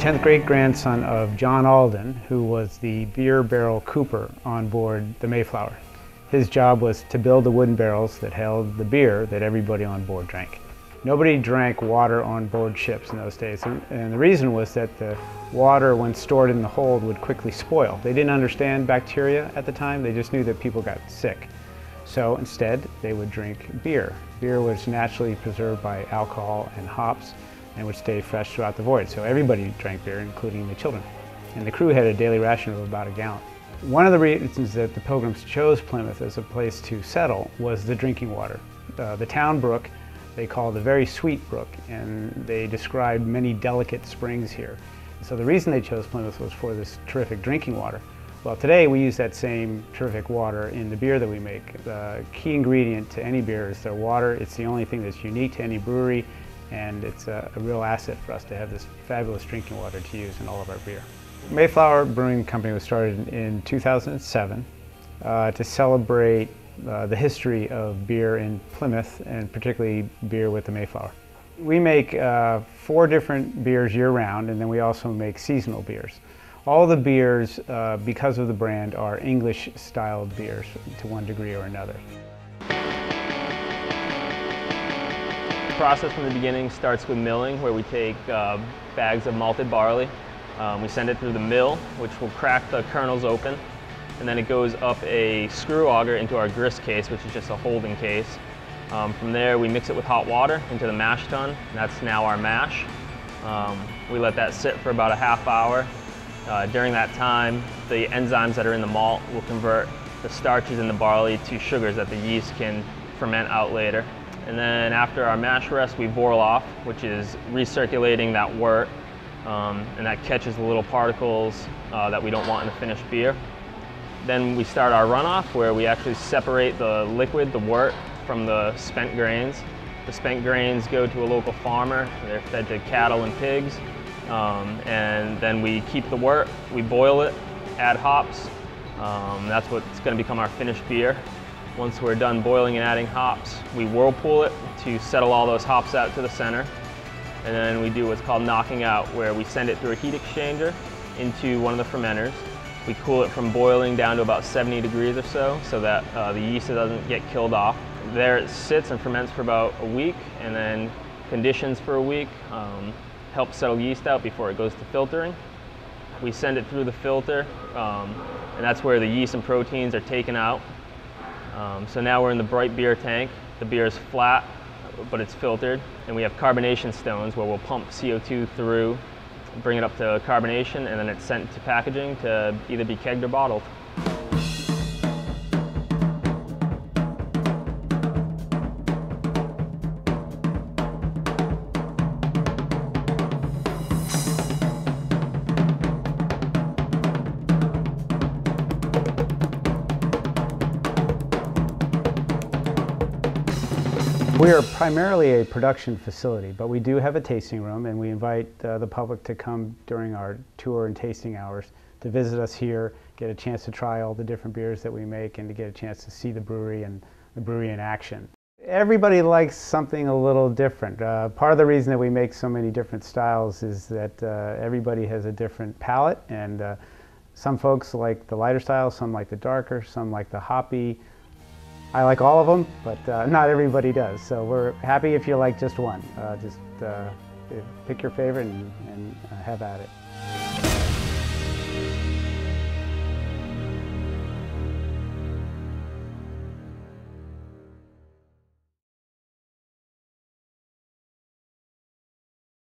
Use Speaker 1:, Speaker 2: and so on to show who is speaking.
Speaker 1: 10th great-grandson of John Alden, who was the beer barrel cooper on board the Mayflower. His job was to build the wooden barrels that held the beer that everybody on board drank. Nobody drank water on board ships in those days, and the reason was that the water, when stored in the hold, would quickly spoil. They didn't understand bacteria at the time, they just knew that people got sick. So instead, they would drink beer. Beer was naturally preserved by alcohol and hops and would stay fresh throughout the voyage. So everybody drank beer, including the children. And the crew had a daily ration of about a gallon. One of the reasons that the Pilgrims chose Plymouth as a place to settle was the drinking water. The town brook, they called a very sweet brook, and they described many delicate springs here. So the reason they chose Plymouth was for this terrific drinking water. Well, today we use that same terrific water in the beer that we make. The key ingredient to any beer is their water. It's the only thing that's unique to any brewery, and it's a real asset for us to have this fabulous drinking water to use in all of our beer. Mayflower Brewing Company was started in 2007 to celebrate the history of beer in Plymouth, and particularly beer with the Mayflower. We make 4 different beers year-round, and then we also make seasonal beers. All the beers, because of the brand, are English-styled beers to one degree or another.
Speaker 2: The process from the beginning starts with milling, where we take bags of malted barley. We send it through the mill, which will crack the kernels open, and then it goes up a screw auger into our grist case, which is just a holding case. From there, we mix it with hot water into the mash tun. That's now our mash. We let that sit for about a half hour. During that time, the enzymes that are in the malt will convert the starches in the barley to sugars that the yeast can ferment out later. And then after our mash rest, we boil off, which is recirculating that wort, and that catches the little particles that we don't want in the finished beer. Then we start our runoff, where we actually separate the liquid, the wort, from the spent grains. The spent grains go to a local farmer. They're fed to cattle and pigs. And then we keep the wort, we boil it, add hops. That's what's going to become our finished beer. Once we're done boiling and adding hops, we whirlpool it to settle all those hops out to the center. And then we do what's called knocking out, where we send it through a heat exchanger into one of the fermenters. We cool it from boiling down to about 70 degrees or so that the yeast doesn't get killed off. There it sits and ferments for about a week, and then conditions for a week. Help settle yeast out before it goes to filtering. We send it through the filter, and that's where the yeast and proteins are taken out. So now we're in the bright beer tank. The beer is flat, but it's filtered, and we have carbonation stones where we'll pump CO2 through, bring it up to carbonation, and then it's sent to packaging to either be kegged or bottled.
Speaker 1: We are primarily a production facility, but we do have a tasting room, and we invite the public to come during our tour and tasting hours to visit us here, get a chance to try all the different beers that we make, and to get a chance to see the brewery and the brewery in action. Everybody likes something a little different. Part of the reason that we make so many different styles is that everybody has a different palate, and some folks like the lighter style, some like the darker, some like the hoppy. I like all of them, but not everybody does. So we're happy if you like just one. Just pick your favorite and have at it.